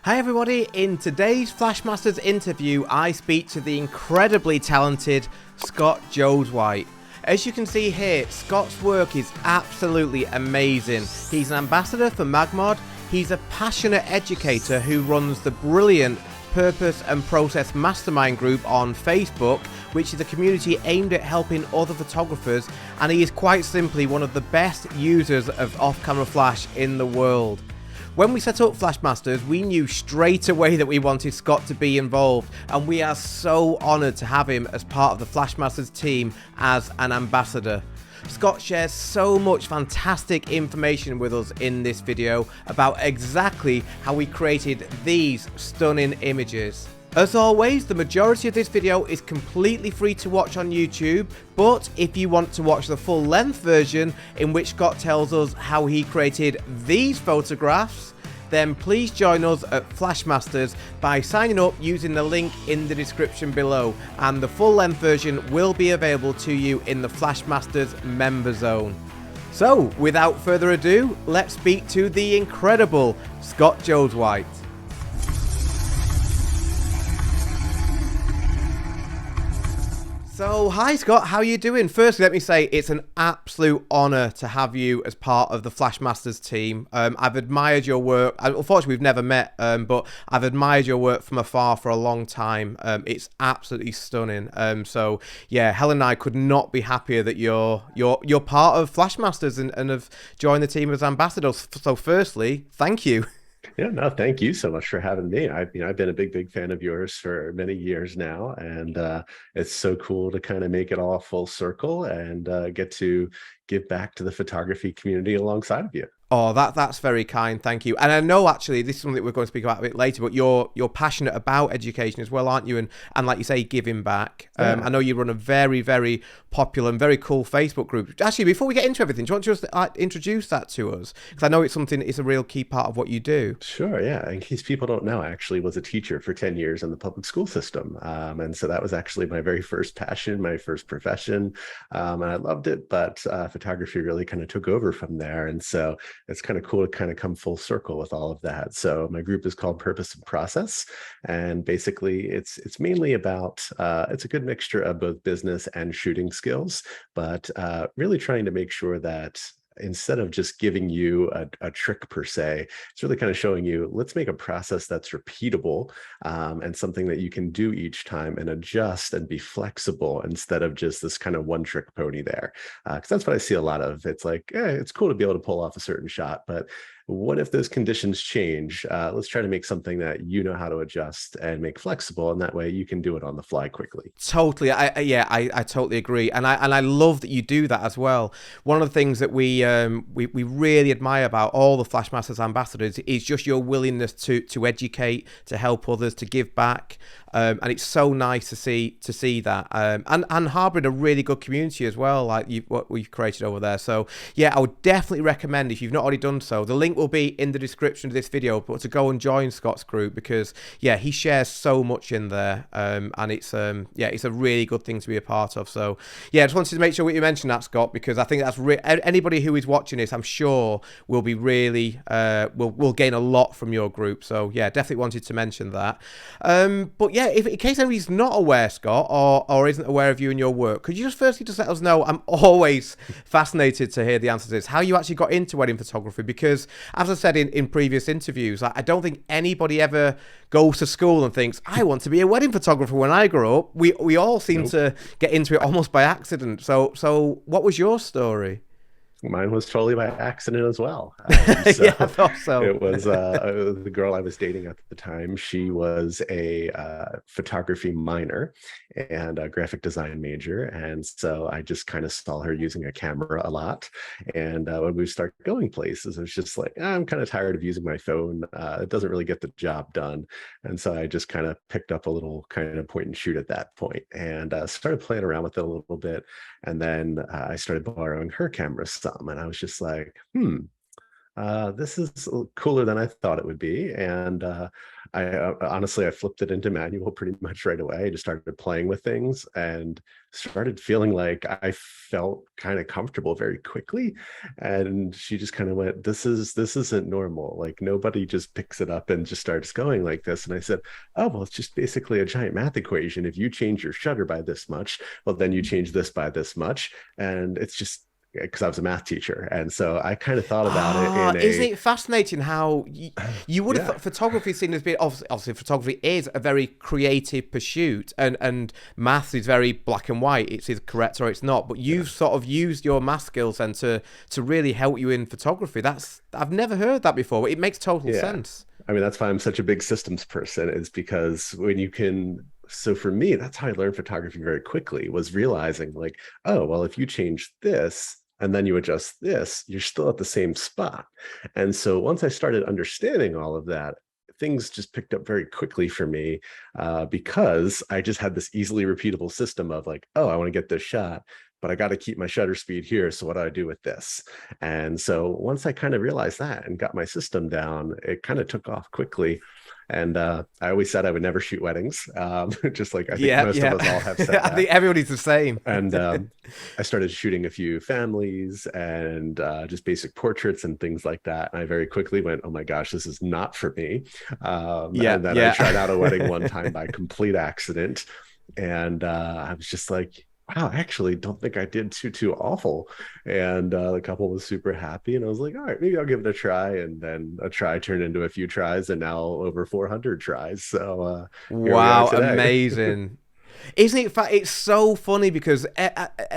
Hi everybody, in today's Flashmasters interview I speak to the incredibly talented Scott Josuweit. As you can see here, Scott's work is absolutely amazing. He's an ambassador for MagMod, he's a passionate educator who runs the brilliant Purpose and Process Mastermind group on Facebook, which is a community aimed at helping other photographers, and he is quite simply one of the best users of off-camera flash in the world. When we set up Flashmasters, we knew straight away that we wanted Scott to be involved, and we are so honoured to have him as part of the Flashmasters team as an ambassador. Scott shares so much fantastic information with us in this video about exactly how we created these stunning images. As always, the majority of this video is completely free to watch on YouTube, but if you want to watch the full length version in which Scott tells us how he created these photographs, then please join us at Flashmasters by signing up using the link in the description below, and the full length version will be available to you in the Flashmasters member zone. So, without further ado, let's speak to the incredible Scott Josuweit. So, hi Scott, how are you doing? Firstly, let me say it's an absolute honour to have you as part of the Flashmasters team. I've admired your work. Unfortunately, we've never met, but I've admired your work from afar for a long time. It's absolutely stunning. So, yeah, Helen and I could not be happier that you're part of Flashmasters and have joined the team as ambassadors. So, firstly, thank you. Yeah, no, thank you so much for having me. I've been a big fan of yours for many years now, and it's so cool to kind of make it all full circle and get to give back to the photography community alongside of you. Oh, that's very kind, thank you. And I know actually this is something we're going to speak about a bit later, but you're passionate about education as well, aren't you? And like you say, giving back. Yeah. I know you run a very popular and very cool Facebook group. Actually, before we get into everything, do you want to just introduce that to us? Because I know it's a real key part of what you do. Sure, yeah. In case people don't know, I actually was a teacher for 10 years in the public school system. And so that was actually my very first passion, my first profession. And I loved it, but photography really kind of took over from there. And so it's kind of cool to kind of come full circle with all of that. So my group is called Purpose and Process, and basically it's mainly about it's a good mixture of both business and shooting skills, but really trying to make sure that instead of just giving you a trick per se, it's really kind of showing you, let's make a process that's repeatable and something that you can do each time and adjust and be flexible instead of just this kind of one trick pony there. Because that's what I see a lot of. It's like, it's cool to be able to pull off a certain shot, but what if those conditions change? Let's try to make something that you know how to adjust and make flexible, and that way you can do it on the fly quickly. Totally, I totally agree, and I love that you do that as well. One of the things that we really admire about all the Flashmasters ambassadors is just your willingness to educate, to help others, to give back. And it's so nice to see that, and harbouring a really good community as well, like what we've created over there. So yeah, I would definitely recommend, if you've not already done so, the link will be in the description of this video, but to go and join Scott's group, because yeah, he shares so much in there, and it's it's a really good thing to be a part of. So yeah, I just wanted to make sure you mentioned that, Scott, because I think that's anybody who is watching this, I'm sure will be really will gain a lot from your group. So yeah, definitely wanted to mention that. But yeah, if in case anybody's not aware, Scott, or isn't aware of you and your work, could you just firstly just let us know? I'm always fascinated to hear the answer to this, how you actually got into wedding photography, because as I said in previous interviews, I don't think anybody ever goes to school and thinks, I want to be a wedding photographer when I grow up. We all seem to get into it almost by accident. So what was your story? Mine was totally by accident as well. Yeah, I thought so. It was the girl I was dating at the time. She was a photography minor and a graphic design major. And so I just kind of saw her using a camera a lot. And when we start going places, it was just like, I'm kind of tired of using my phone. It doesn't really get the job done. And so I just kind of picked up a little kind of point and shoot at that point and started playing around with it a little bit. And then I started borrowing her camera some, and I was just like, This is cooler than I thought it would be. And honestly, I flipped it into manual pretty much right away. I just started playing with things and started feeling like I felt kind of comfortable very quickly. And she just kind of went, this isn't normal. Like nobody just picks it up and just starts going like this. And I said, oh, well, it's just basically a giant math equation. If you change your shutter by this much, well, then you change this by this much. And it's just, because I was a math teacher. And so I kind of thought about it in Isn't it fascinating how you would have yeah. thought photography seen as being, obviously photography is a very creative pursuit, and maths is very black and white. It's either correct or it's not. But you've sort of used your math skills and to really help you in photography. I've never heard that before. It makes total sense. I mean, that's why I'm such a big systems person, is because when you can, so for me, that's how I learned photography very quickly, was realizing like, oh, well, if you change this and then you adjust this, you're still at the same spot. And so once I started understanding all of that, things just picked up very quickly for me, because I just had this easily repeatable system of like, oh, I want to get this shot, but I got to keep my shutter speed here. So what do I do with this? And so once I kind of realized that and got my system down, it kind of took off quickly. And I always said I would never shoot weddings, just like I think most of us all have said I that. think everybody's the same. And I started shooting a few families and just basic portraits and things like that. And I very quickly went, oh my gosh, this is not for me. And then I tried out a wedding one time by complete accident. And I was just like, wow, I actually don't think I did too awful. And the couple was super happy. And I was like, all right, maybe I'll give it a try. And then a try turned into a few tries and now over 400 tries. So here we are Wow, today. amazing. Isn't it? It's so funny because,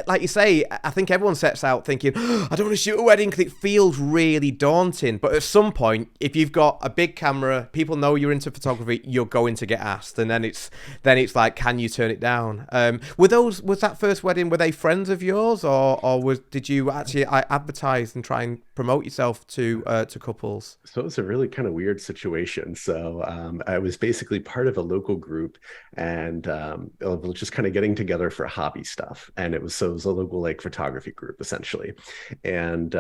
like you say, I think everyone sets out thinking, oh, I don't want to shoot a wedding because it feels really daunting. But at some point, if you've got a big camera, people know you're into photography, you're going to get asked, and then it's like, can you turn it down? Was that first wedding? Were they friends of yours, or did you actually advertise and try and promote yourself to couples? So it was a really kind of weird situation. So I was basically part of a local group, and just kind of getting together for hobby stuff. And it was a local like photography group essentially. And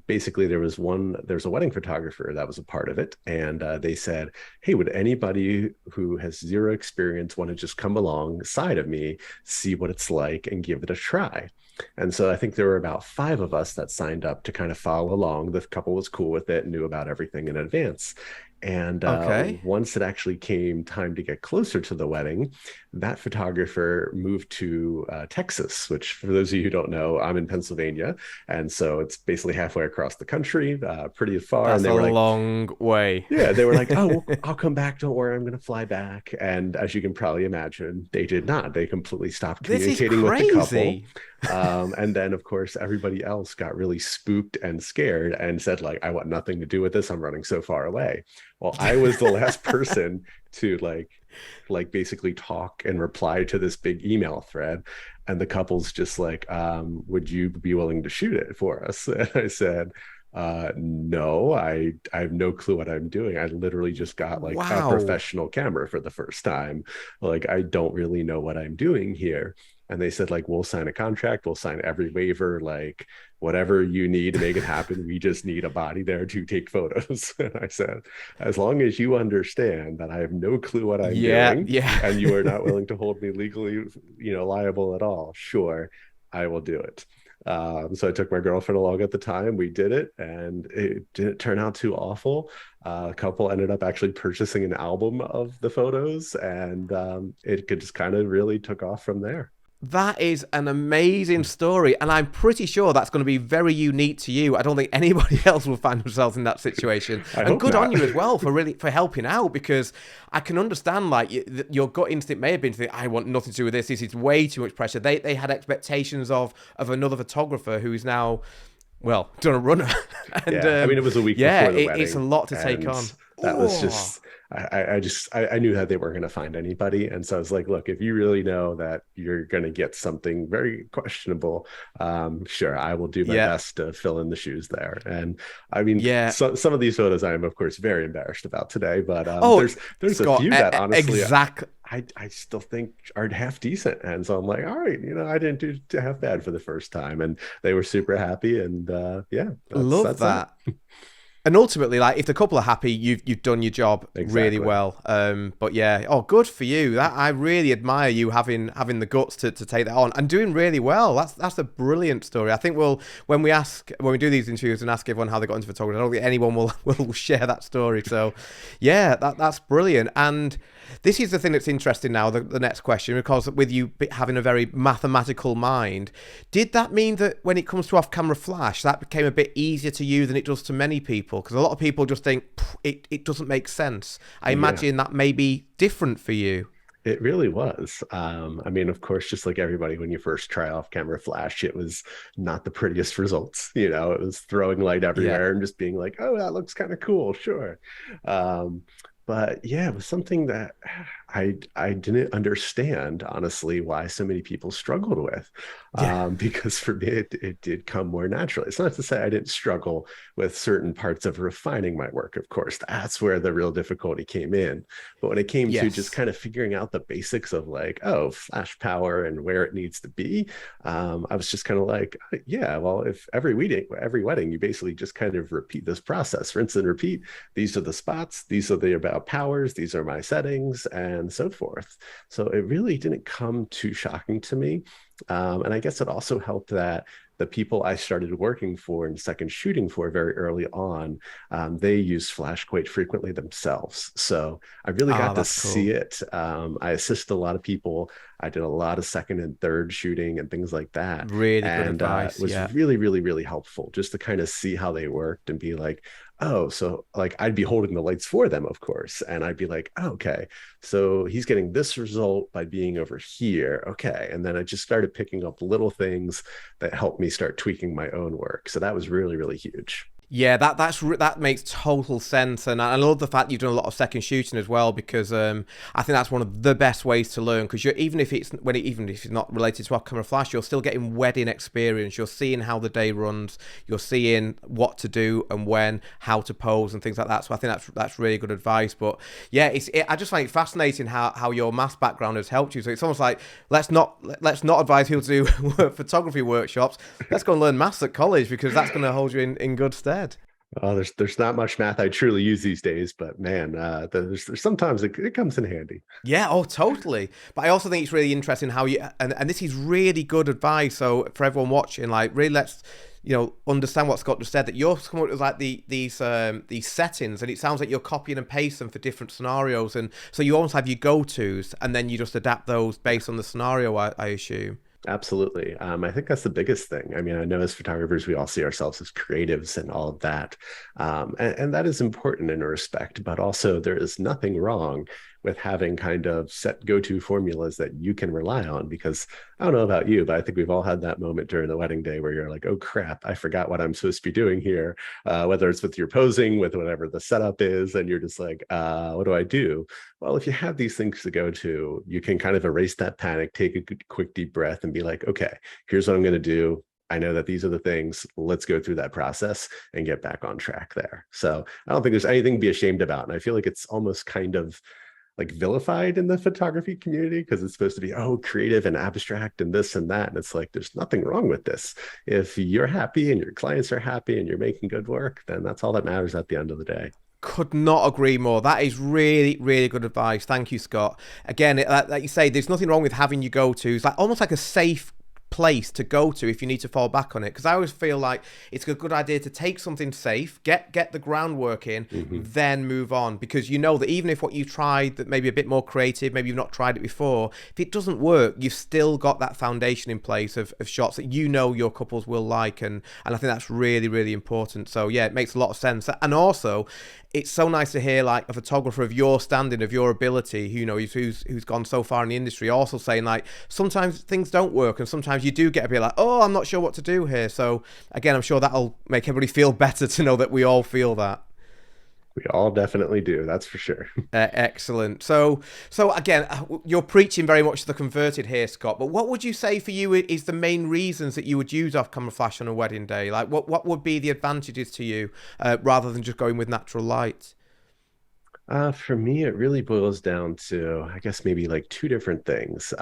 basically there was a wedding photographer that was a part of it. And they said, hey, would anybody who has zero experience want to just come alongside of me, see what it's like and give it a try? And so I think there were about 5 of us that signed up to kind of follow along. The couple was cool with it, knew about everything in advance. And once it actually came time to get closer to the wedding, that photographer moved to Texas, which for those of you who don't know, I'm in Pennsylvania. And so it's basically halfway across the country, pretty far. That's and they were a like, long way. yeah, they were like, oh, I'll come back. Don't worry, I'm going to fly back. And as you can probably imagine, they did not. They completely stopped communicating with the couple. And then, of course, everybody else got really spooked and scared and said, like, I want nothing to do with this. I'm running so far away. Well, I was the last person to like basically talk and reply to this big email thread. And the couple's just like, would you be willing to shoot it for us? And I said, no, I have no clue what I'm doing. I literally just got like a professional camera for the first time. Like, I don't really know what I'm doing here. And they said, like, we'll sign a contract, we'll sign every waiver, like whatever you need to make it happen. We just need a body there to take photos. And I said, as long as you understand that I have no clue what I'm doing, and you are not willing to hold me legally, liable at all, sure, I will do it. So I took my girlfriend along at the time. We did it, and it didn't turn out too awful. A couple ended up actually purchasing an album of the photos, and it just kind of really took off from there. That is an amazing story, and I'm pretty sure that's going to be very unique to you. I don't think anybody else will find themselves in that situation. And good on you as well for helping out, because I can understand like your gut instinct may have been to think, I want nothing to do with this. This is way too much pressure. They had expectations of another photographer who is now, well, done a runner. And, I mean, it was a week before the wedding. It's a lot to take on. That was just, I knew that they weren't going to find anybody. And so I was like, look, if you really know that you're going to get something very questionable, sure, I will do my best to fill in the shoes there. And I mean, some of these photos I'm, of course, very embarrassed about today, but there's Scott, a few that honestly, I still think are half decent. And so I'm like, all right, I didn't do half bad for the first time. And they were super happy. And love that. And ultimately, like if the couple are happy, you've done your job really Exactly. well. But yeah, oh, good for you. That I really admire you having the guts to take that on and doing really well. That's a brilliant story. I think when we do these interviews and ask everyone how they got into photography, I don't think anyone will share that story. So yeah, that's brilliant. And this is the thing that's interesting now, the next question, because with you having a very mathematical mind, did that mean that when it comes to off-camera flash, that became a bit easier to you than it does to many people? Because a lot of people just think it doesn't make sense. I Yeah. imagine that may be different for you. It really was. I mean, of course, just like everybody, when you first try off camera flash, it was not the prettiest results. It was throwing light Yeah. everywhere and just being like, oh, that looks kind of cool. Sure. Um, but yeah, it was something that I didn't understand, honestly, why so many people struggled with. Yeah. Because for me, it did come more naturally. It's not to say I didn't struggle with certain parts of refining my work, of course. That's where the real difficulty came in. But when it came to just Yes. kind of figuring out the basics of like, oh, flash power and where it needs to be, I was just kind of like, yeah, well, if every wedding, you basically just kind of repeat this process, rinse and repeat. These are the spots, these are the about powers, these are my settings, and so forth. So it really didn't come too shocking to me. And I guess it also helped that the people I started working for and second shooting for very early on, they use Flash quite frequently themselves. So I really Ah, got to that's see cool. it. I assist a lot of people. I did a lot of second and third shooting and things like that. Really good And it advice. was Yeah. really, really, really helpful just to kind of see how they worked and be like, oh, so like I'd be holding the lights for them, of course. And I'd be like, oh, okay, so he's getting this result by being over here. Okay. And then I just started picking up little things that helped me start tweaking my own work. So that was really, really huge. Yeah, that makes total sense, and I love the fact you've done a lot of second shooting as well, because I think that's one of the best ways to learn. Because even if it's not related to off-camera flash, you're still getting wedding experience. You're seeing how the day runs. You're seeing what to do and when, how to pose and things like that. So I think that's really good advice. But yeah, I just find it fascinating how your maths background has helped you. So it's almost like let's not advise people to do photography workshops. Let's go and learn maths at college, because that's going to hold you in good stead. Oh, there's not much math I truly use these days, but man, there's sometimes it comes in handy. Yeah, oh, totally. But I also think it's really interesting how and this is really good advice. So for everyone watching, like, really let's, understand what Scott just said, that you're coming up with like these settings, and it sounds like you're copying and pasting them for different scenarios. And so you almost have your go-tos, and then you just adapt those based on the scenario, I assume. Absolutely. I think that's the biggest thing. I mean, I know as photographers, we all see ourselves as creatives and all of that. And that is important in a respect, but also there is nothing wrong with having kind of set go-to formulas that you can rely on. Because I don't know about you, but I think we've all had that moment during the wedding day where you're like, oh crap, I forgot what I'm supposed to be doing here. Whether it's with your posing, with whatever the setup is, and you're just like, what do I do? Well, if you have these things to go to, you can kind of erase that panic, take a quick deep breath and be like, okay, here's what I'm going to do. I know that these are the things. Let's go through that process and get back on track there. So I don't think there's anything to be ashamed about. And I feel like it's almost kind of like vilified in the photography community because it's supposed to be, oh, creative and abstract and this and that. And it's like, there's nothing wrong with this. If you're happy and your clients are happy and you're making good work, then that's all that matters at the end of the day. Could not agree more. That is really, really good advice. Thank you, Scott. Again, like you say, there's nothing wrong with having your go-tos, like almost like a safe place to go to if you need to fall back on it. Because I always feel like it's a good idea to take something safe, get the groundwork in, Mm-hmm. then move on. Because you know that even if what you tried that maybe a bit more creative, maybe you've not tried it before, if it doesn't work, you've still got that foundation in place of shots that you know your couples will like, and I think that's really, really important. So yeah, it makes a lot of sense. And also, it's so nice to hear like a photographer of your standing, of your ability, who's gone so far in the industry, also saying like sometimes things don't work and sometimes you do get a bit like, oh, I'm not sure what to do here. So again, I'm sure that'll make everybody feel better to know that we all feel that. We all definitely do. That's for sure. Excellent. So again, you're preaching very much to the converted here, Scott. But what would you say for you is the main reasons that you would use off-camera flash on a wedding day? Like, what would be the advantages to you, rather than just going with natural light? For me, it really boils down to, I guess, maybe like two different things.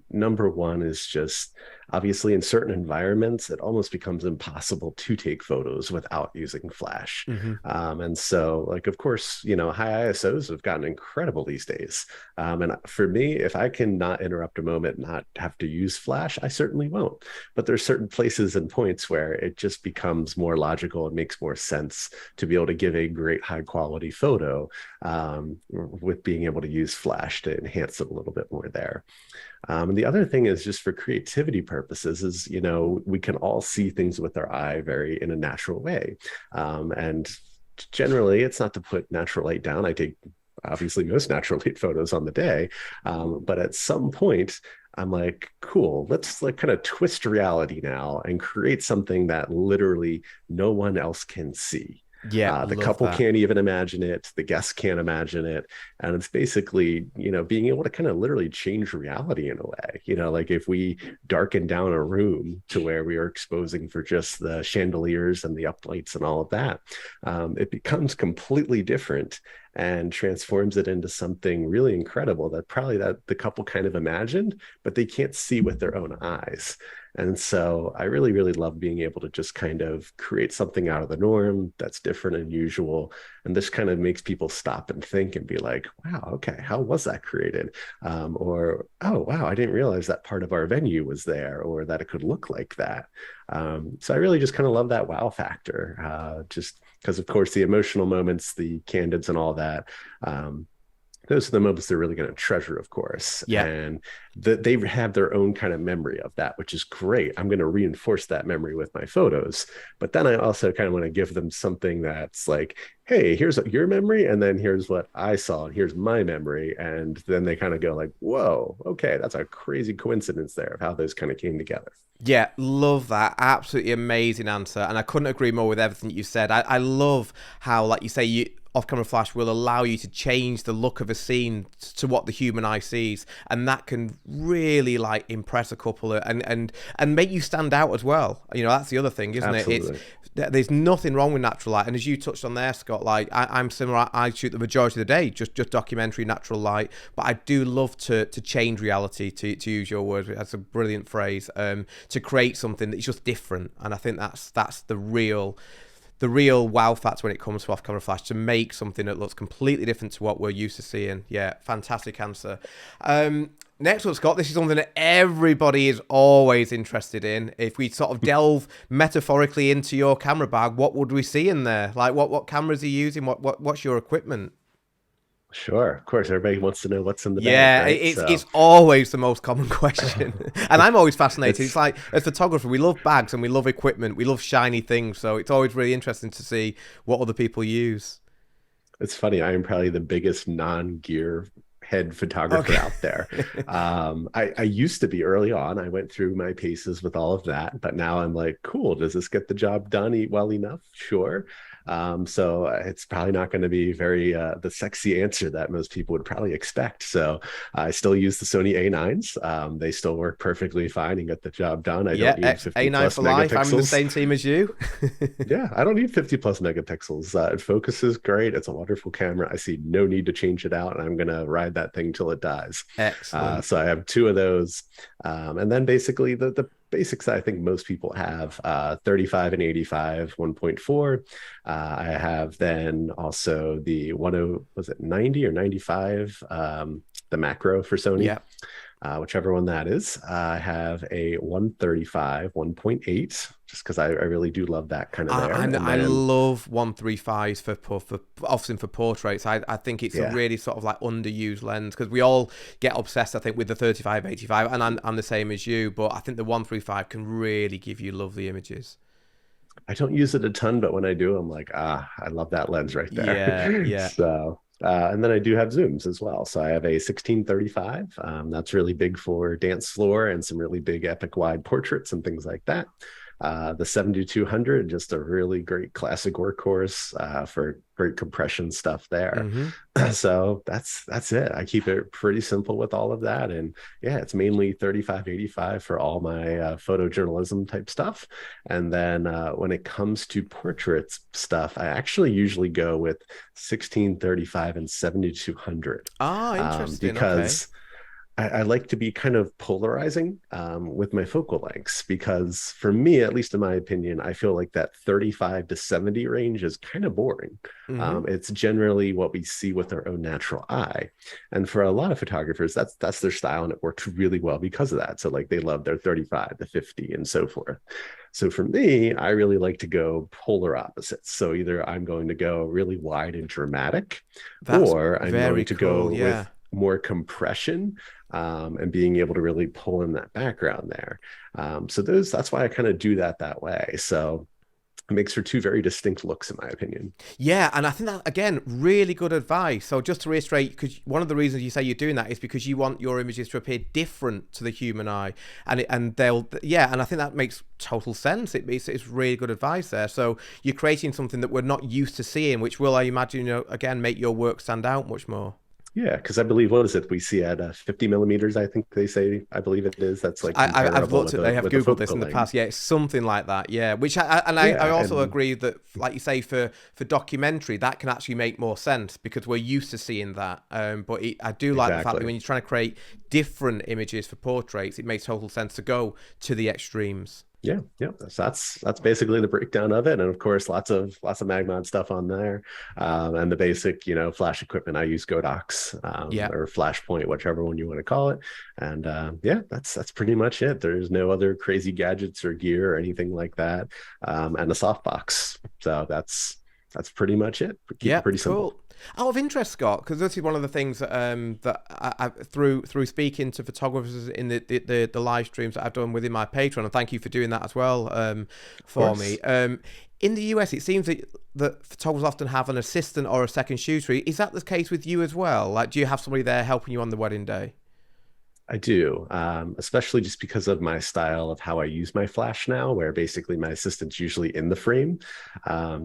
Number one is just obviously in certain environments, it almost becomes impossible to take photos without using flash. Hmm. And so, like, of course, you know, high ISOs have gotten incredible these days. And for me, if I can not interrupt a moment, not have to use flash, I certainly won't. But there's certain places and points where it just becomes more logical and makes more sense to be able to give a great high quality photo with being able to use flash to enhance it a little bit more there. And the other thing is just for creativity purposes is, you know, we can all see things with our eye very in a natural way. And generally it's not to put natural light down. I take obviously most natural light photos on the day. But at some point, I'm like, cool, let's like kind of twist reality now and create something that literally no one else can see. Yeah, The love couple that. can't even imagine it. The guests can't imagine it. And it's basically, you know, being able to kind of literally change reality in a way. You know, like if we darken down a room to where we are exposing for just the chandeliers and the uplights and all of that, it becomes completely different and transforms it into something really incredible that probably that the couple kind of imagined, but they can't see with their own eyes. And so I really, really love being able to just kind of create something out of the norm that's different and unusual. And this kind of makes people stop and think and be like, wow, okay, how was that created? Or, oh, wow, I didn't realize that part of our venue was there or that it could look like that. So I really just kind of love that wow factor, just because, of course, the emotional moments, the candids and all that. Those are the moments they're really going to treasure, of course. Yeah. And they have their own kind of memory of that, which is great. I'm going to reinforce that memory with my photos. But then I also kind of want to give them something that's like, hey, here's your memory. And then here's what I saw. And here's my memory. And then they kind of go like, whoa, okay, that's a crazy coincidence there of how those kind of came together. Yeah, love that. Absolutely amazing answer. And I couldn't agree more with everything you said. I love how, like you say, off-camera flash will allow you to change the look of a scene to what the human eye sees, and that can really like impress a couple and make you stand out as well. You know, that's the other thing, isn't Absolutely. it? There's nothing wrong with natural light, and as you touched on there, Scott, like I'm similar. I shoot the majority of the day just documentary, natural light, but I do love to change reality, to use your word. That's a brilliant phrase. To create something that's just different, and I think that's the real wow factor when it comes to off-camera flash, to make something that looks completely different to what we're used to seeing. Yeah, fantastic answer. Next up, Scott, this is something that everybody is always interested in. If we sort of delve metaphorically into your camera bag, what would we see in there? Like, what cameras are you using? What's your equipment? Sure. Of course, everybody wants to know what's in the bag, Yeah, right? it's So always the most common question. And I'm always fascinated. It's it's like, as photographer, we love bags and we love equipment. We love shiny things. So it's always really interesting to see what other people use. it's funny. I am probably the biggest non-gear head photographer Okay. out there. I used to be early on. I went through my paces with all of that, but now I'm like, cool. Does this get the job done well enough? Sure. So it's probably not going to be very the sexy answer that most people would probably expect. So I still use the Sony A9s. They still work perfectly fine and get the job done. I Yeah, don't need 50 A9 plus for life. I'm in the megapixels. same team as you. Yeah, I don't need 50 plus megapixels. It focuses great. It's a wonderful camera. I see no need to change it out, and I'm going to ride that thing till it dies. Excellent. So I have two of those. And then basically the basics that I think most people have 35 and 85, 1.4. I have then also the 10, was it 90 or 95, the macro for Sony. Yeah. Whichever one that is. I have a 135, 1.8, just because I really do love that kind of there. And I then, love 135s for often for portraits. I think it's a yeah, really sort of like underused lens, because we all get obsessed, I think, with the 35, 85, and I'm the same as you, but I think the 135 can really give you lovely images. I don't use it a ton, but when I do, I'm like, I love that lens right there. Yeah, yeah. So, and then I do have zooms as well. So I have a 1635. That's really big for dance floor and some really big epic wide portraits and things like that. The 7200, just a really great classic workhorse for great compression stuff there. Hmm. So that's it. I keep it pretty simple with all of that. And yeah, it's mainly 3585 for all my photojournalism type stuff. And then when it comes to portraits stuff, I actually usually go with 1635 and 7200 Ah, interesting. Okay. because I like to be kind of polarizing with my focal lengths, because for me, at least in my opinion, I feel like that 35 to 70 range is kind of boring. Mm-hmm. It's generally what we see with our own natural eye. And for a lot of photographers, that's their style, and it works really well because of that. So like they love their 35 to 50 and so forth. So for me, I really like to go polar opposites. So either I'm going to go really wide and dramatic, That's or I'm very going to cool. go Yeah. with more compression, and being able to really pull in that background there. So that's why I kind of do that way. So it makes for two very distinct looks, in my opinion. Yeah, and I think that, again, really good advice. So just to reiterate, because one of the reasons you say you're doing that is because you want your images to appear different to the human eye, and they'll, yeah, and I think that makes total sense. It's really good advice there. So you're creating something that we're not used to seeing, which will, I imagine, again, make your work stand out much more. Yeah, because I believe, what is it? We see at 50 millimeters, I think they say, I believe it is. That's like I've comparable looked at, they have with the Googled this focal in the length. past. Yeah, it's something like that. Yeah, which I Yeah, also and agree that, like you say, for documentary, that can actually make more sense because we're used to seeing that. But I do like the fact that exactly. when you're trying to create different images for portraits, it makes total sense to go to the extremes. Yeah, yeah. That's basically the breakdown of it, and of course, lots of MagMod stuff on there, and the basic, flash equipment. I use Godox, Yeah. or Flashpoint, whichever one you want to call it, and yeah, that's pretty much it. There's no other crazy gadgets or gear or anything like that, and a softbox. So that's pretty much it. Keep it Yeah, pretty simple. cool. Out of interest, Scott, because this is one of the things that I through speaking to photographers in the live streams that I've done within my Patreon, and thank you for doing that as well Of for me. course. In the US, it seems that photographers often have an assistant or a second shooter. Is that the case with you as well? Like, do you have somebody there helping you on the wedding day? I do, especially just because of my style of how I use my flash now, where basically my assistant's usually in the frame.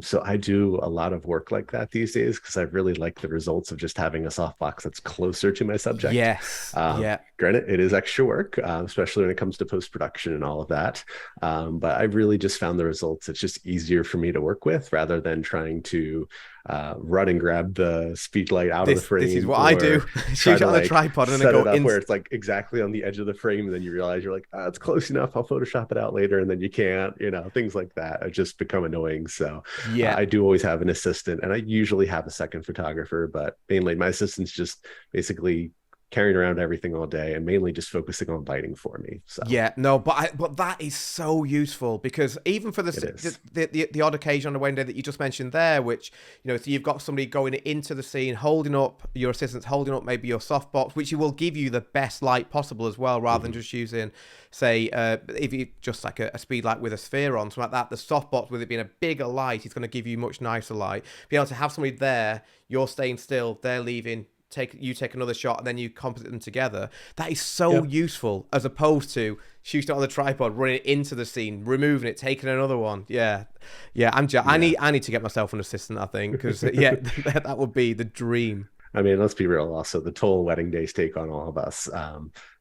So I do a lot of work like that these days because I really like the results of just having a softbox that's closer to my subject. Yes. Yeah. Granted, it is extra work, especially when it comes to post-production and all of that. But I've really just found the results. It's just easier for me to work with rather than trying to run and grab the speed light out of the This is frame, what I do. or try Shoot it to on a like tripod and then set go it up in. where it's like exactly on the edge of the frame, and then you realize you're like, it's close enough, I'll Photoshop it out later, and then you can't, things like that have just become annoying. So Yeah. I do always have an assistant, and I usually have a second photographer, but mainly my assistant's just basically carrying around everything all day and mainly just focusing on lighting for me. So Yeah, no, but that is so useful because even for the odd occasion on the wedding day that you just mentioned there, which so you've got somebody going into the scene, holding up your assistant's holding up maybe your softbox, which will give you the best light possible as well, rather than just using, say, if you just like a speed light with a sphere on, something like that. The softbox, with it being a bigger light, is going to give you much nicer light. Be able to have somebody there, you're staying still, they're leaving. You take another shot and then you composite them together. That is so useful, as opposed to shooting it on the tripod, running it into the scene, removing it, taking another one. Yeah. I need to get myself an assistant, I think, because that would be the dream. I mean, let's be real. Also, the toll wedding days take on all of us.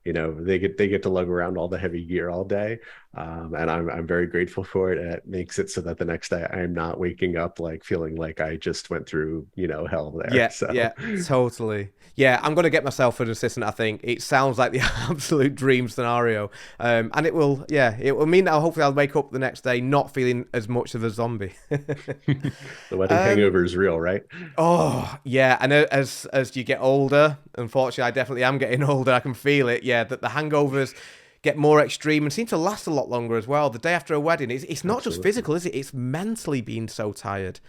They get to lug around all the heavy gear all day, and I'm very grateful for it. And it makes it so that the next day I'm not waking up like feeling like I just went through hell there. Yeah, So yeah, totally. Yeah, I'm gonna get myself an assistant. I think it sounds like the absolute dream scenario, and it will mean that hopefully I'll wake up the next day not feeling as much of a zombie. the wedding hangover is real, right? Oh, yeah. And as you get older, unfortunately, I definitely am getting older. I can feel it. Yeah, that the hangovers get more extreme and seem to last a lot longer as well. The day after a wedding, it's not just physical, is it? It's mentally being so tired.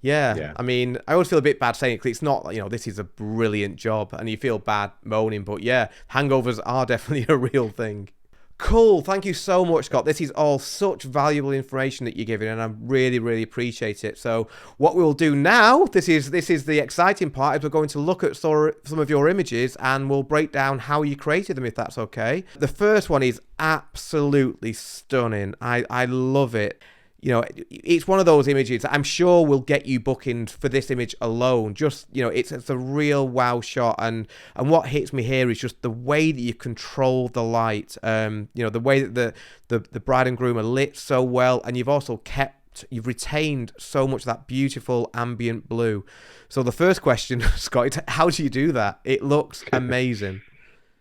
Yeah. I mean, I always feel a bit bad saying it because it's not, this is a brilliant job and you feel bad moaning. But yeah, hangovers are definitely a real thing. Cool. Thank you so much, Scott. This is all such valuable information that you're giving, and I really, really appreciate it. So what we'll do now, this is the exciting part, is we're going to look at some of your images and we'll break down how you created them, if that's okay. The first one is absolutely stunning. I love it. It's one of those images that I'm sure will get you bookings for this image alone. Just, it's a real wow shot. And what hits me here is just the way that you control the light. The way that the bride and groom are lit so well. And you've retained so much of that beautiful ambient blue. So the first question, Scott, how do you do that? It looks amazing.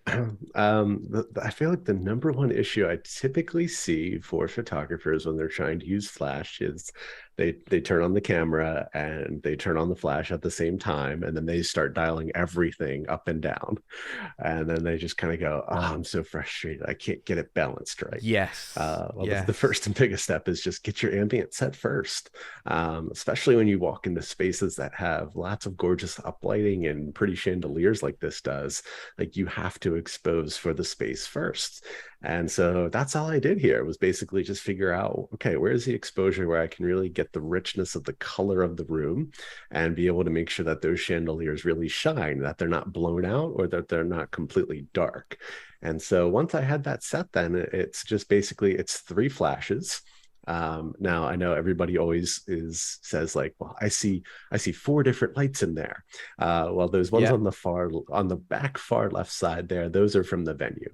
I feel like the number one issue I typically see for photographers when they're trying to use flash is they turn on the camera and they turn on the flash at the same time, and then they start dialing everything up and down, and then they just kind of go, "Oh, I'm so frustrated. I can't get it balanced right." Yes. Well, the Yes. first and biggest step is just get your ambient set first, especially when you walk into spaces that have lots of gorgeous uplighting and pretty chandeliers like this does. Like, you have to expose for the space first. And so that's all I did here, was basically just figure out, okay, where's the exposure where I can really get the richness of the color of the room and be able to make sure that those chandeliers really shine, that they're not blown out or that they're not completely dark. And so once I had that set, then it's just basically it's three flashes. Now I know everybody always says like, well, I see four different lights in there. Well, those ones Yeah. on the back far left side there, those are from the venue.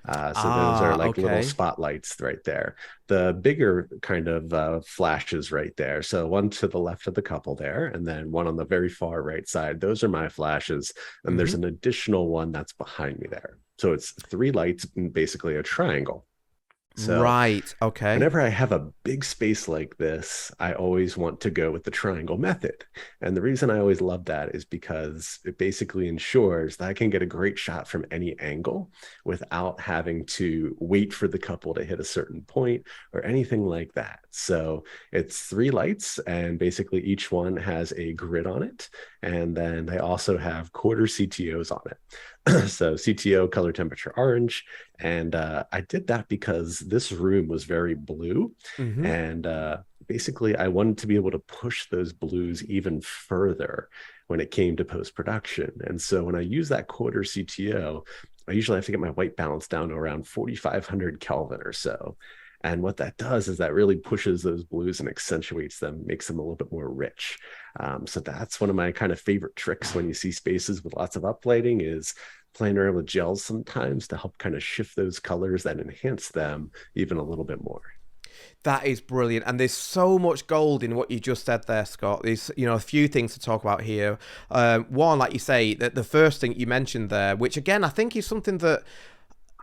So those are Ah, like little okay. spotlights right there. The bigger kind of flashes right there. So one to the left of the couple there, and then one on the very far right side. Those are my flashes. And there's Mm-hmm. an additional one that's behind me there. So it's three lights in basically a triangle. So Right. Okay. whenever I have a big space like this, I always want to go with the triangle method. And the reason I always love that is because it basically ensures that I can get a great shot from any angle without having to wait for the couple to hit a certain point or anything like that. So it's three lights, and basically each one has a grid on it. And then they also have quarter CTOs on it. So CTO, color temperature orange. And I did that because this room was very blue. Mm-hmm. And basically, I wanted to be able to push those blues even further when it came to post production. And so when I use that quarter CTO, I usually have to get my white balance down to around 4,500 Kelvin or so. And what that does is that really pushes those blues and accentuates them, makes them a little bit more rich. So that's one of my kind of favorite tricks when you see spaces with lots of uplighting, is playing around with gels sometimes to help kind of shift those colors that enhance them even a little bit more. That is brilliant, and there's so much gold in what you just said there, Scott. There's a few things to talk about here. One, like you say, that the first thing you mentioned there, which again I think is something that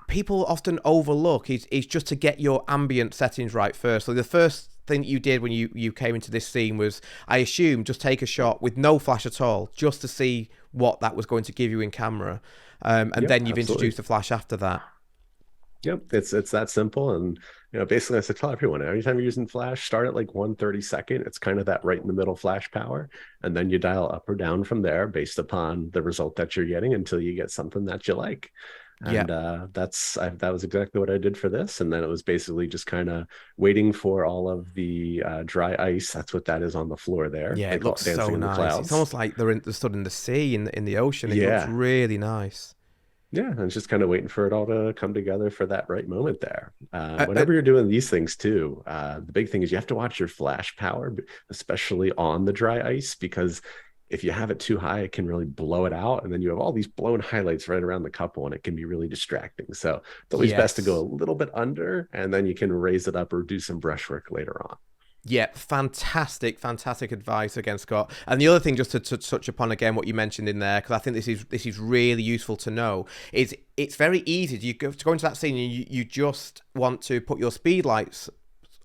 people often overlook, is just to get your ambient settings right first. So the first thing that you did when you came into this scene was, I assume, just take a shot with no flash at all, just to see what that was going to give you in camera, and Yep, then you've absolutely. introduced the flash after that. Yep, it's that simple. And basically, I said tell everyone, anytime you're using flash, start at like 1/32. It's kind of that right in the middle flash power, and then you dial up or down from there based upon the result that you're getting until you get something that you like. Yeah. And that was exactly what I did for this. And then it was basically just kind of waiting for all of the dry ice. That's what that is on the floor there. Yeah, They it call looks it so dancing in the nice. It's clouds. almost like they're stood in the sea, in the ocean. It looks Yeah, really nice. yeah, and it's just kind of waiting for it all to come together for that right moment there. Uh, uh, Whenever you're doing these things too, the big thing is you have to watch your flash power, especially on the dry ice, because if you have it too high, it can really blow it out. And then you have all these blown highlights right around the couple, and it can be really distracting. So it's always best to go a yes. little bit under, and then you can raise it up or do some brushwork later on. Yeah, fantastic, fantastic advice again, Scott. And the other thing, just to touch upon again what you mentioned in there, because I think this is really useful to know, is it's very easy. To go into that scene, and you just want to put your speed lights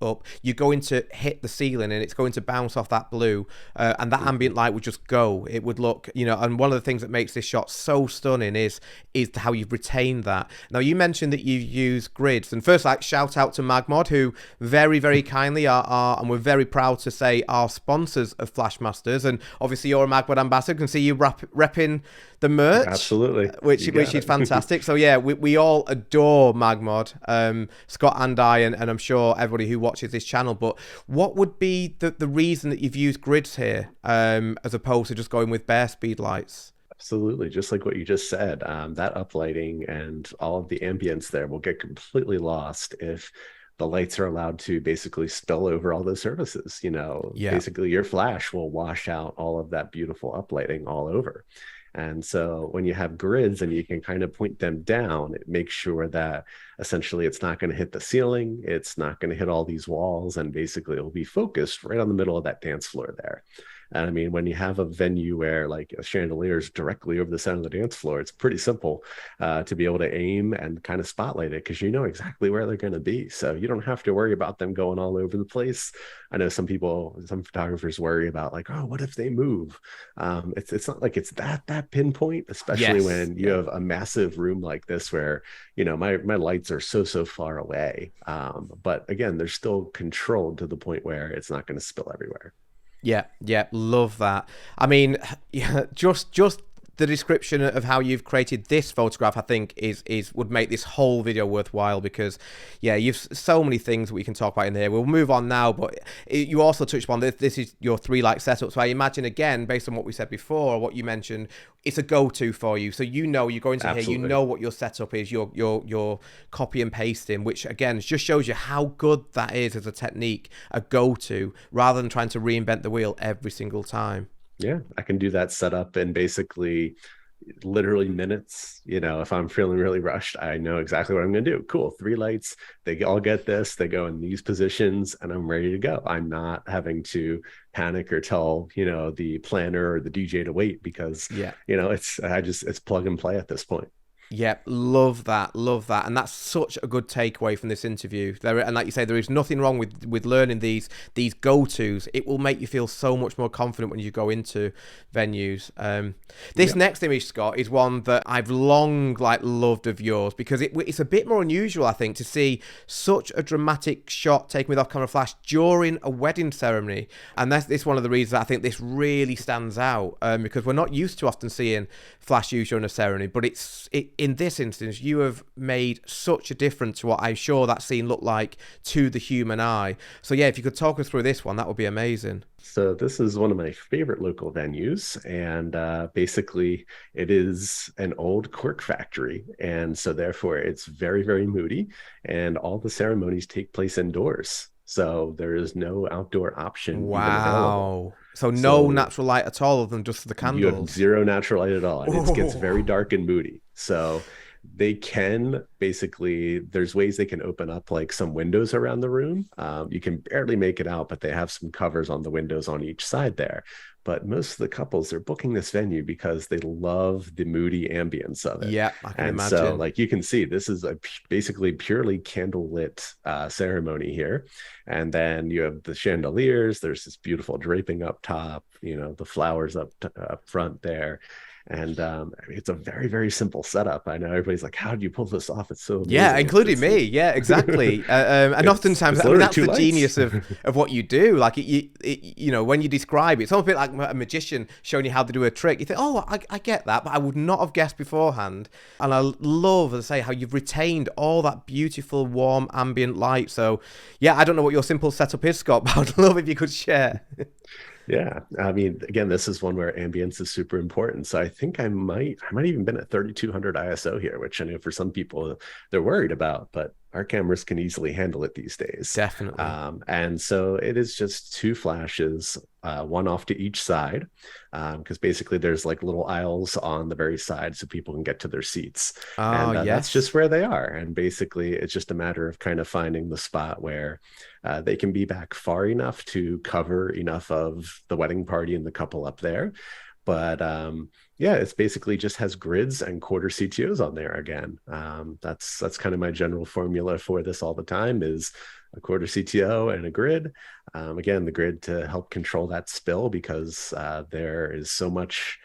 up, you're going to hit the ceiling and it's going to bounce off that blue, and that Mhm. ambient light would just go. It would look, and one of the things that makes this shot so stunning is how you've retained that. Now, you mentioned that you use grids, and first, like, shout out to MagMod, who very, very kindly are, and we're very proud to say, are sponsors of Flashmasters. And obviously, you're a MagMod ambassador. Can see you repping the merch, Absolutely. You which got is it. fantastic. So yeah, we all adore MagMod, Scott and I, and I'm sure everybody who watches this channel. But what would be the reason that you've used grids here, as opposed to just going with bare speed lights? Absolutely. Just like what you just said, that uplighting and all of the ambience there will get completely lost if the lights are allowed to basically spill over all those surfaces. Yeah. Basically your flash will wash out all of that beautiful uplighting all over. And so when you have grids and you can kind of point them down, it makes sure that essentially it's not going to hit the ceiling, it's not going to hit all these walls, and basically it'll be focused right on the middle of that dance floor there. And I mean, when you have a venue where like a chandelier is directly over the center of the dance floor, it's pretty simple to be able to aim and kind of spotlight it because you know exactly where they're going to be. So you don't have to worry about them going all over the place. I know some photographers worry about like, oh, what if they move? It's not like it's that pinpoint, especially when you have a massive room like this where, you know, my lights are so far away. But again, they're still controlled to the point where it's not going to spill everywhere. Yeah, love that. I mean, yeah, just the description of how you've created this photograph, I think, is would make this whole video worthwhile because, yeah, you've so many things we can talk about in here. We'll move on now, but you also touched upon this is your 3 light setup. So I imagine, again, based on what we said before, or what you mentioned, it's a go-to for you. So you know you're going to here, you know what your setup is, your copy and pasting, which again just shows you how good that is as a technique, a go-to, rather than trying to reinvent the wheel every single time. Yeah, I can do that setup in basically literally minutes. You know, if I'm feeling really rushed, I know exactly what I'm going to do. Cool, 3 lights, they all get this, they go in these positions, and I'm ready to go. I'm not having to panic or tell, you know, the planner or the DJ to wait because, you know, it's plug and play at this point. Yep, love that, and that's such a good takeaway from this interview. And like you say, there is nothing wrong with learning these go-tos. It will make you feel so much more confident when you go into venues. This next image, Scott, is one that I've long loved of yours because it's a bit more unusual, I think, to see such a dramatic shot taken with off-camera flash during a wedding ceremony. And that's one of the reasons I think this really stands out because we're not used to often seeing flash used during a ceremony, but in this instance, you have made such a difference to what I'm sure that scene looked like to the human eye. So yeah, if you could talk us through this one, that would be amazing. So this is one of my favorite local venues, and basically it is an old cork factory, and so therefore it's very, very moody, and all the ceremonies take place indoors. So there is no outdoor option even available. So no natural light at all other than just the candles. You have zero natural light at all, and it gets very dark and moody. So they can basically, there's ways they can open up like some windows around the room. You can barely make it out, but they have some covers on the windows on each side there. But most of the couples, they're booking this venue because they love the moody ambience of it. Yeah, I can imagine. So like you can see, this is a basically purely candlelit ceremony here. And then you have the chandeliers. There's this beautiful draping up top, you know, the flowers up front there. And it's a very, very simple setup. I know everybody's like, how do you pull this off? It's so amazing. Yeah, including me. Yeah, exactly. And oftentimes, I mean, that's the genius of what you do. Like, you know, when you describe it, it's almost a bit like a magician showing you how to do a trick. You think, oh, I get that, but I would not have guessed beforehand. And I love, as I say, how you've retained all that beautiful, warm, ambient light. So, yeah, I don't know what your simple setup is, Scott, but I'd love if you could share. Yeah, I mean, again, this is one where ambience is super important. So I think I might even been at 3200 ISO here, which I know for some people they're worried about, but our cameras can easily handle it these days. Definitely. And so it is just 2 flashes, one off to each side, because basically there's like little aisles on the very side so people can get to their seats. And that's just where they are. And basically it's just a matter of kind of finding the spot where they can be back far enough to cover enough of the wedding party and the couple up there. But yeah, it's basically just has grids and quarter CTOs on there again. That's kind of my general formula for this all the time is a quarter CTO and a grid. Again, the grid to help control that spill because there is so much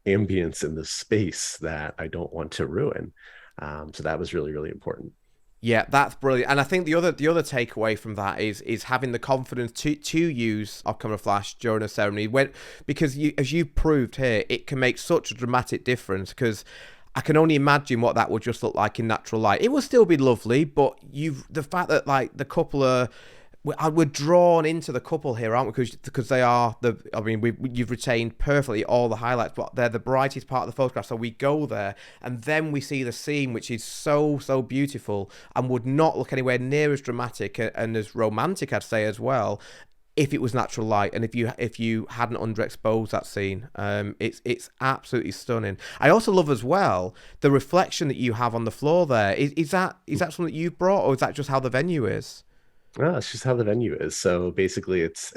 ambience in the space that I don't want to ruin. So that was really, really important. Yeah, that's brilliant. And I think the other takeaway from that is having the confidence to use off-camera flash during a ceremony because as you proved here, it can make such a dramatic difference because I can only imagine what that would just look like in natural light. It will still be lovely, but the fact that like the couple we're drawn into the couple here, aren't we? Because they are you've retained perfectly all the highlights, but they're the brightest part of the photograph. So we go there, and then we see the scene, which is so beautiful, and would not look anywhere near as dramatic and as romantic, I'd say, as well, if it was natural light and if you hadn't underexposed that scene. It's absolutely stunning. I also love as well the reflection that you have on the floor there. Is that something that you've brought, or is that just how the venue is? It's just how the venue is. So basically, it's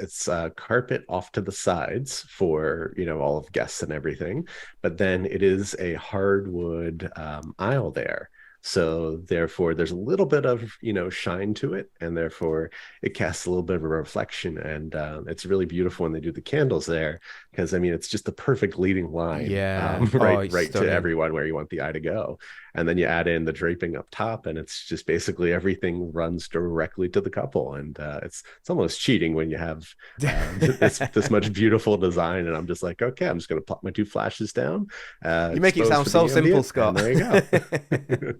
carpet off to the sides for all of guests and everything, but then it is a hardwood aisle there. So therefore, there's a little bit of shine to it, and therefore it casts a little bit of a reflection, and it's really beautiful when they do the candles there, because I mean it's just the perfect leading line, Yeah. Oh, right it's right to stunning. everyone where you want the eye to go. And then you add in the draping up top, and it's just basically everything runs directly to the couple. And it's almost cheating when you have this much beautiful design, and I'm just like, okay, I'm just going to pop my two flashes down, You make it expose sound for so the simple, ambient, and Scott. there you go.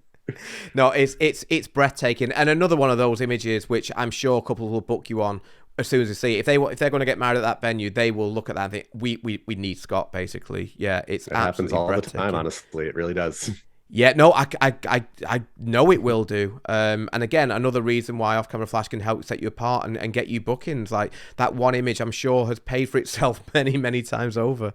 No, it's breathtaking, and another one of those images which I'm sure couples will book you on as soon as they see it. If they're going to get married at that venue, they will look at that and think we need Scott. Basically, yeah, it's It happens absolutely all the time, breathtaking. honestly. It really does. Yeah, no, I know it will do. And again, another reason why off-camera flash can help set you apart and get you bookings. Like that one image, I'm sure has paid for itself many times over.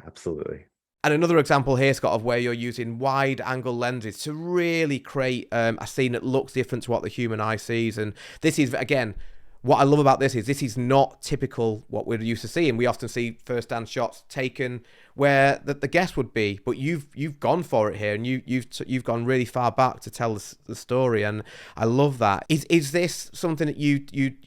Absolutely. And another example here, Scott, of where you're using wide angle lenses to really create a scene that looks different to what the human eye sees. And this is, again, what I love about this is not typical what we're used to seeing. We often see first-hand shots taken where the guest would be, but you've gone for it here, and you've gone really far back to tell the story, and I love that. Is this something that you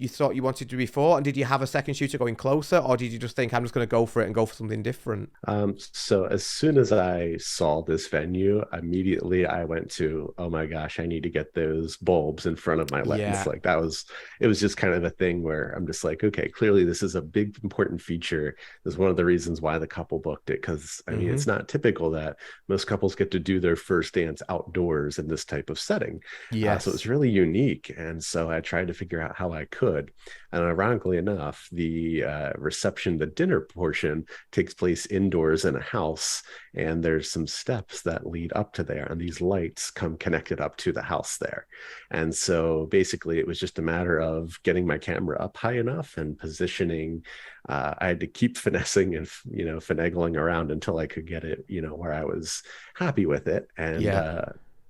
thought you wanted to do before, and did you have a second shooter going closer, or did you just think I'm just going to go for it and go for something different? So as soon as I saw this venue, immediately I went to, oh my gosh, I need to get those bulbs in front of my lens. Yeah, Like it was just kind of a thing where I'm just like, okay, clearly this is a big important feature. This is one of the reasons why the couple booked it, because I mean, mm-hmm. it's not typical that most couples get to do their first dance outdoors in this type of setting. So it's Yes, really unique. And so I tried to figure out how I could. And ironically enough, the reception, the dinner portion takes place indoors in a house, and there's some steps that lead up to there, and these lights come connected up to the house there. And so basically it was just a matter of getting my camera up high enough and positioning. I had to keep finessing and finagling around until I could get it where I was happy with it. And yeah,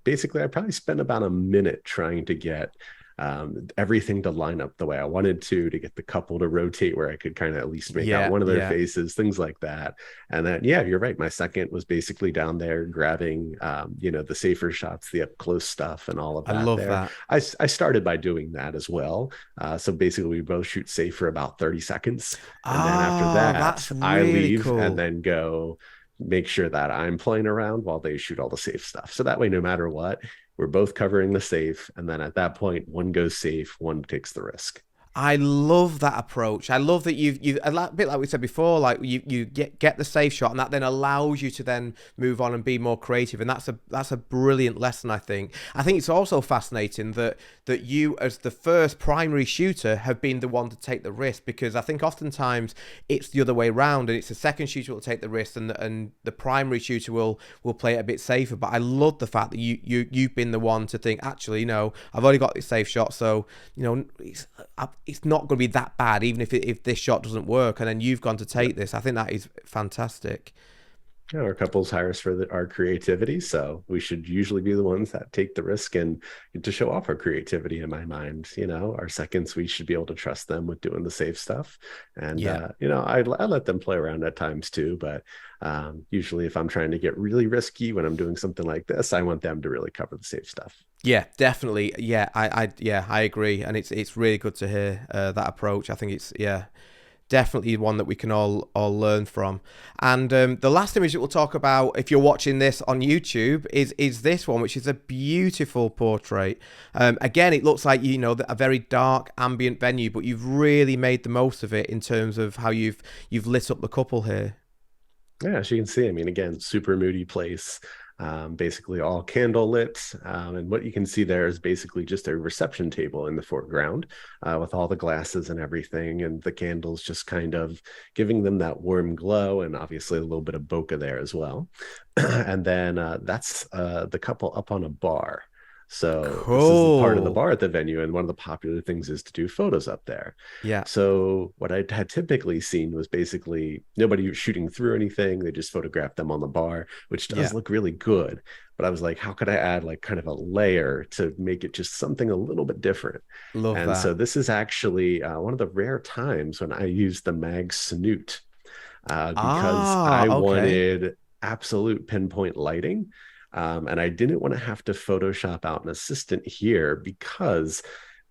basically I probably spent about a minute trying to get everything to line up the way I wanted to get the couple to rotate where I could kind of at least make out yeah, one of their yeah. faces, things like that. And then, yeah, you're right. My second was basically down there grabbing, the safer shots, the up close stuff, and all of I that love there. that. I started by doing that as well. So basically, we both shoot safe for about 30 seconds. And then after Oh, that, that's I really leave and cool. then go make sure that I'm playing around while they shoot all the safe stuff. So that way, no matter what, we're both covering the safe. And then at that point, one goes safe, one takes the risk. I love that approach. I love that you a bit like we said before, like you get the safe shot, and that then allows you to then move on and be more creative, and that's a brilliant lesson. I think it's also fascinating that you, as the first primary shooter, have been the one to take the risk, because I think oftentimes it's the other way around, and it's the second shooter will take the risk, and the primary shooter will play it a bit safer. But I love the fact that you've been the one to think, actually, I've already got this safe shot, so it's not going to be that bad, even if this shot doesn't work. And then you've gone to take this. I think that is fantastic. Our couples hire us for our creativity, so we should usually be the ones that take the risk and get to show off our creativity. In my mind, our seconds, we should be able to trust them with doing the safe stuff. And Yeah. I let them play around at times too, but usually if I'm trying to get really risky when I'm doing something like this, I want them to really cover the safe stuff. Yeah, definitely. Yeah, I agree, and it's really good to hear that approach. I think it's definitely one that we can all learn from. And the last image that we'll talk about, if you're watching this on YouTube, is this one, which is a beautiful portrait. Again, it looks like a very dark ambient venue, but you've really made the most of it in terms of how you've lit up the couple here. Yeah, as you can see, I mean, again, super moody place, basically all candle lit. And what you can see there is basically just a reception table in the foreground with all the glasses and everything, and the candles just kind of giving them that warm glow, and obviously a little bit of bokeh there as well. And then that's the couple up on a bar. So this is the part of the Cool. bar at the venue, and one of the popular things is to do photos up there. Yeah. So what I had typically seen was basically nobody shooting through anything. They just photographed them on the bar, which Yeah. does look really good. But I was like, how could I add like kind of a layer to make it just something a little bit different? Love And so that. this is actually one of the rare times when I use the mag snoot because Ah, I okay. wanted absolute pinpoint lighting. And I didn't want to have to Photoshop out an assistant here because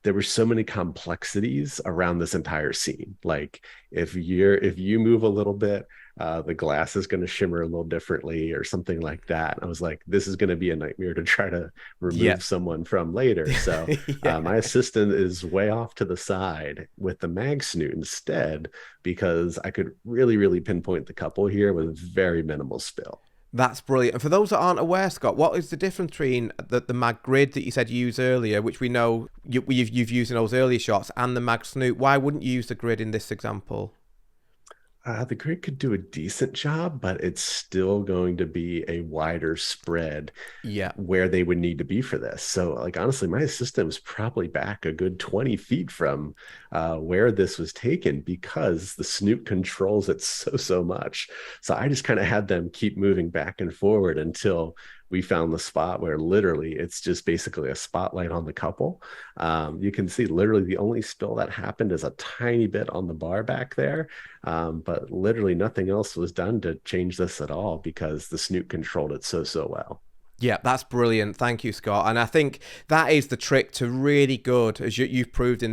there were so many complexities around this entire scene. Like if you move a little bit, the glass is going to shimmer a little differently or something like that. I was like, this is going to be a nightmare to try to Yeah. remove someone from later. So Yeah. my assistant is way off to the side with the mag snoot instead because I could really, really pinpoint the couple here with very minimal spill. That's brilliant. And for those that aren't aware, Scott, what is the difference between the mag grid that you said you use earlier, which we know you've used in those earlier shots, and the mag snoot? Why wouldn't you use the grid in this example? The grid could do a decent job, but it's still going to be a wider spread Yeah. where they would need to be for this. So, like, honestly, my assistant was probably back a good 20 feet from where this was taken because the snoot controls it so much. So I just kind of had them keep moving back and forward until we found the spot where literally it's just basically a spotlight on the couple. You can see literally the only spill that happened is a tiny bit on the bar back there. But literally nothing else was done to change this at all because the snoot controlled it so well. Yeah, that's brilliant. Thank you, Scott. And I think that is the trick to really good, as you've proved in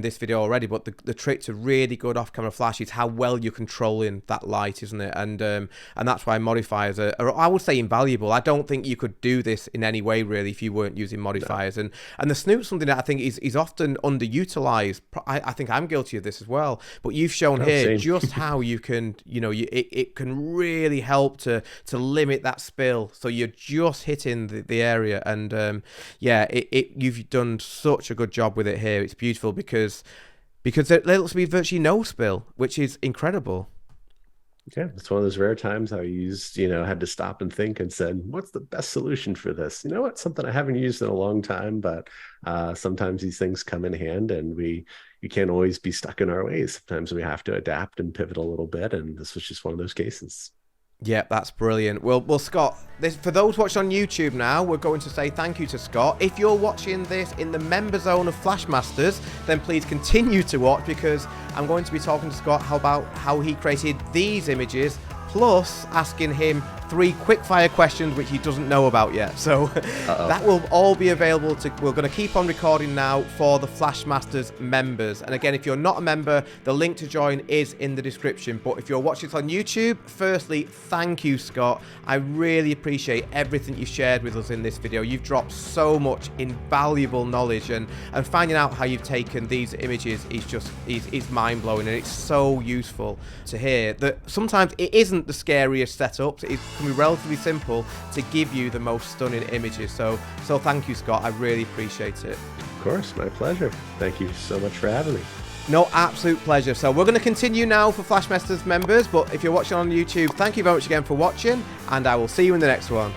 this video already. But the trick to really good off-camera flash is how well you're controlling that light, isn't it? And that's why modifiers are, I would say, invaluable. I don't think you could do this in any way really if you weren't using modifiers. No. And the snoot's something that I think is often underutilized. I think I'm guilty of this as well. But you've shown Oh, here same. just how you can, it can really help to limit that spill. So you're just hitting the area, and you've done such a good job with it here. It's beautiful because there looks to be virtually no spill, which is incredible. Yeah, it's one of those rare times I used, had to stop and think and said, what's the best solution for this? You know what? Something I haven't used in a long time, but sometimes these things come in hand and you can't always be stuck in our ways. Sometimes we have to adapt and pivot a little bit. And this was just one of those cases. Yeah, that's brilliant. Well, Scott, for those watching on YouTube now, we're going to say thank you to Scott. If you're watching this in the member zone of Flashmasters, then please continue to watch because I'm going to be talking to Scott about how he created these images, plus asking him 3 quick-fire questions which he doesn't know about yet. So that will all be available. We're going to keep on recording now for the Flashmasters members. And again, if you're not a member, the link to join is in the description. But if you're watching this on YouTube, firstly, thank you, Scott. I really appreciate everything you shared with us in this video. You've dropped so much invaluable knowledge, and finding out how you've taken these images is mind-blowing, and it's so useful to hear that sometimes it isn't the scariest setups. It can be relatively simple to give you the most stunning images. So thank you, Scott. I really appreciate it. Of course, my pleasure. Thank you so much for having me. No, absolute pleasure. So we're going to continue now for Flashmasters members, but if you're watching on YouTube, thank you very much again for watching, and I will see you in the next one.